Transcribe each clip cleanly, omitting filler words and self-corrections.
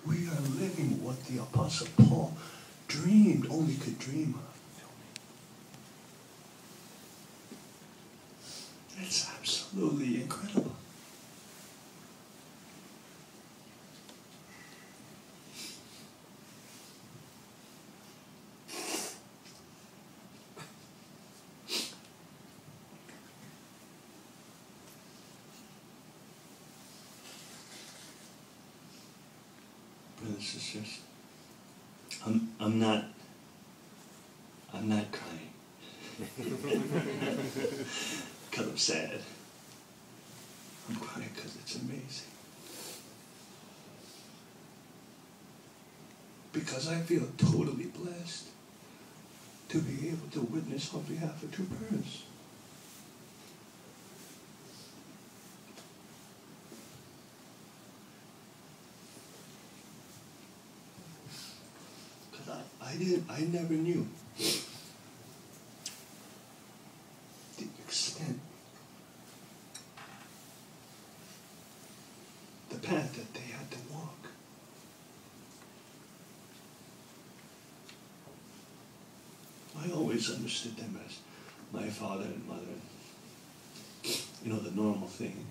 We are living what the Apostle Paul dreamed, only could dream of. It's absolutely incredible. Brothers and sisters, I'm not crying because I'm sad. I'm crying because it's amazing. Because I feel totally blessed to be able to witness on behalf of two parents. I never knew the extent, the path that they had to walk. I always understood them as my father and mother. You know, the normal thing.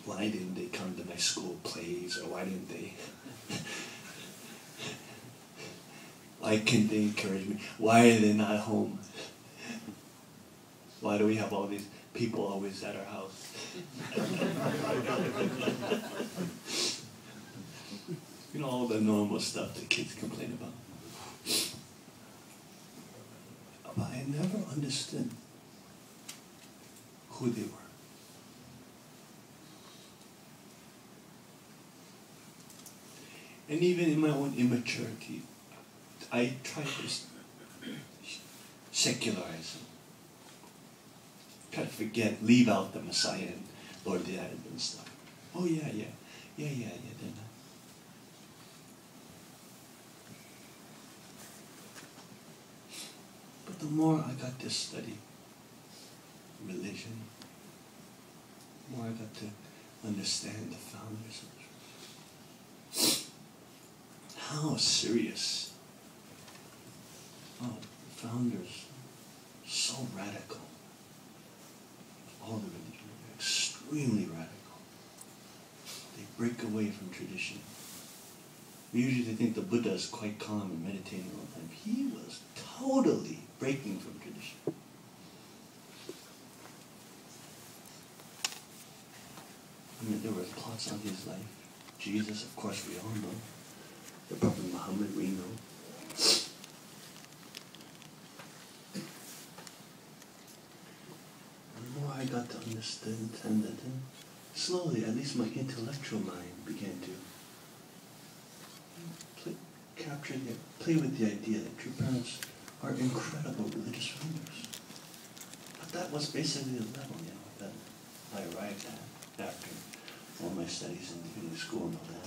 Why didn't they come to my school plays, or why didn't they? Why can't they encourage me? Why are they not home? Why do we have all these people always at our house? You know, all the normal stuff that kids complain about. But I never understood who they were. And even in my own immaturity, I tried to secularize them. Try to forget, leave out the Messiah and Lord the Advent and stuff. Oh yeah, they're not. But the more I got to study religion, the more I got to understand the founders of how serious. Oh, the founders, so radical. All the religions are extremely radical. They break away from tradition. We usually think the Buddha is quite calm and meditating all the time. He was totally breaking from tradition. I mean, there were plots on his life. Jesus, of course, we all know. The Prophet Muhammad, we know. The more I got to understand that, and slowly, at least my intellectual mind began to play with the idea that true parents are incredible religious founders. But that was basically the level, that I arrived at after all my studies in divinity school and all that.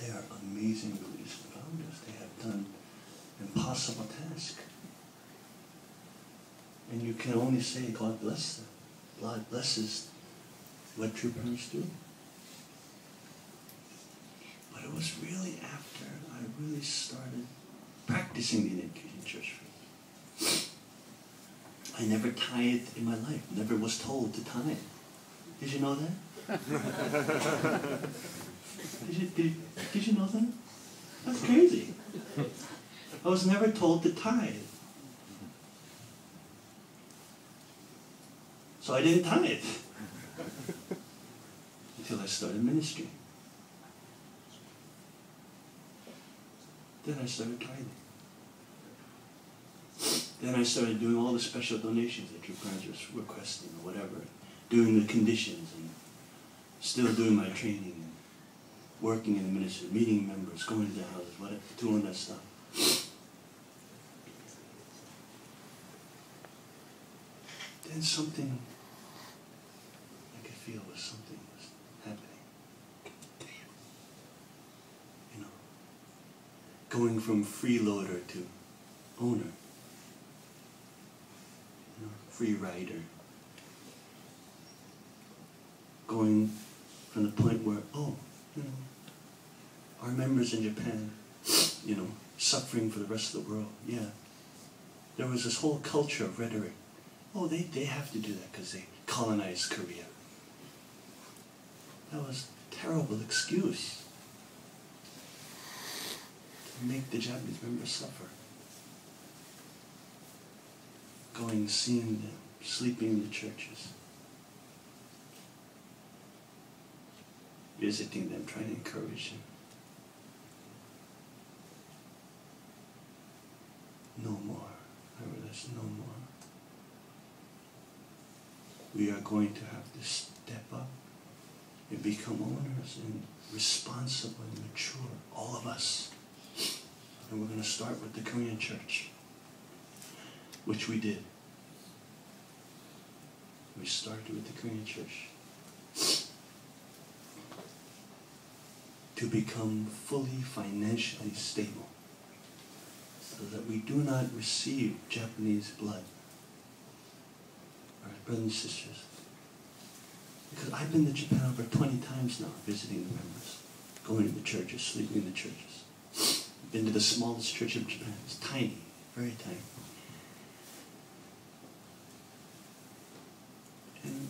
They are amazing religious founders. They have done impossible tasks. And you can only say, God bless them. God blesses what true parents do. But it was really after I really started practicing the Initiation Church faith. I never tithed in my life. Never was told to tithe. Did you know that? Did you know that? That's crazy. I was never told to tithe. So I didn't tithe until I started ministry. Then I started tithing. Then I started doing all the special donations that your parents were requesting or whatever, doing the conditions and still doing my training and working in the ministry, meeting members, going to their houses, whatever, doing that stuff. Then something I could feel was something was happening. You know, going from freeloader to owner. You know, free rider. Going from the point where, oh, You know, our members in Japan, you know, suffering for the rest of the world. Yeah. There was this whole culture of rhetoric. Oh, they have to do that because they colonized Korea. That was a terrible excuse to make the Japanese members suffer. Going, seeing them, sleeping in the churches, visiting them, trying to encourage them. No more. Remember this, no more. We are going to have to step up and become owners and responsible and mature, all of us. And we're going to start with the Korean church, which we did. We started with the Korean church to become fully financially stable so that we do not receive Japanese blood. All right, brothers and sisters. Because I've been to Japan over 20 times now, visiting the members, going to the churches, sleeping in the churches. I've been to the smallest church of Japan. It's tiny, very tiny. And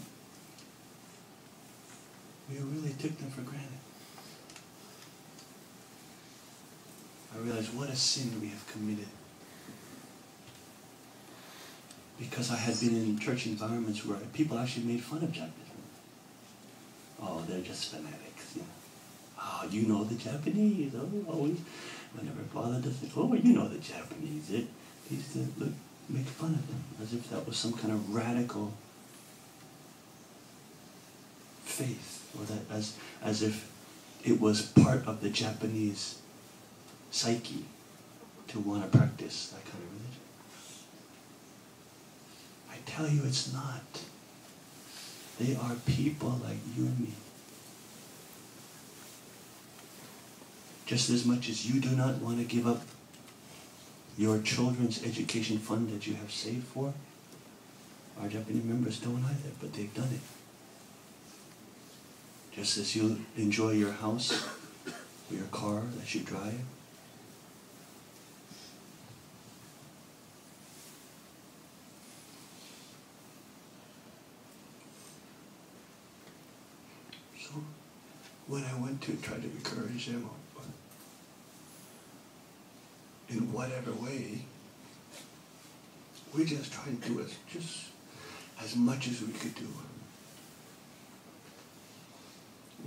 we really took them for granted. I realized what a sin we have committed. Because I had been in church environments where people actually made fun of Japanese. Oh, they're just fanatics, you know. Oh, you know the Japanese. Oh, always. Whenever Father does it, oh, you know the Japanese. They used to make fun of them as if that was some kind of radical faith, or that as if it was part of the Japanese psyche to want to practice that kind of religion. I tell you, it's not. They are people like you and me. Just as much as you do not want to give up your children's education fund that you have saved for, our Japanese members don't either, but they've done it. Just as you enjoy your house or your car that you drive, so when I went to try to encourage them in whatever way, we just tried to do it just as much as we could do.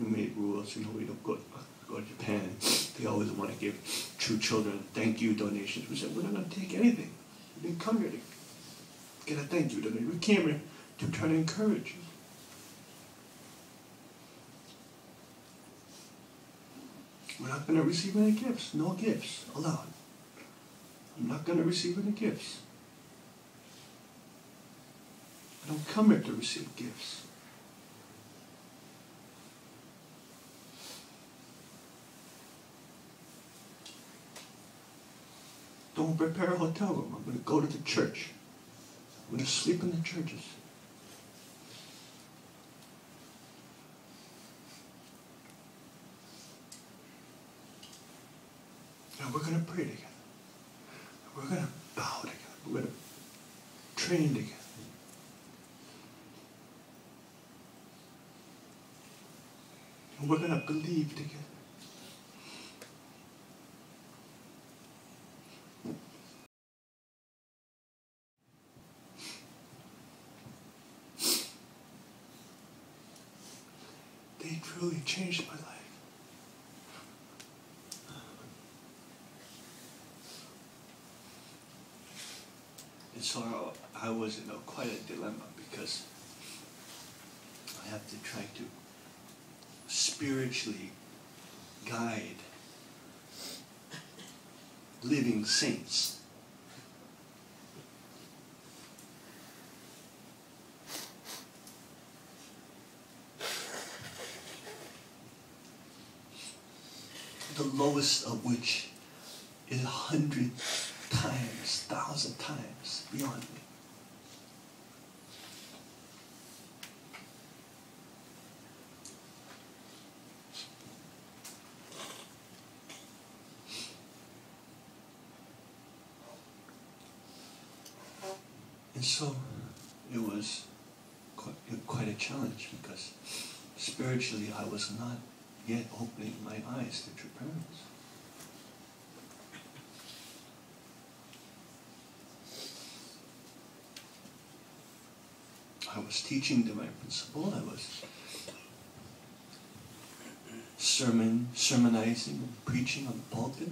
We made rules, you know, we don't go to Japan. They always want to give true children thank you donations. We said, we're not going to take anything. We didn't come here to get a thank you donation. We came here to try to encourage you. We're not going to receive any gifts. No gifts allowed. I'm not going to receive any gifts. I don't come here to receive gifts. Don't prepare a hotel room. I'm going to go to the church. I'm going to sleep in the churches. And we're going to pray together. We're going to bow together. We're going to train together. And we're going to believe together. They truly changed my life. And so I was in quite a dilemma because I have to try to spiritually guide living saints. The lowest of which is 100 times, 1,000 times beyond me. And so it was quite a challenge, because spiritually I was not yet opening my eyes to true permanence. I was teaching divine principle, I was sermonizing and preaching on the pulpit.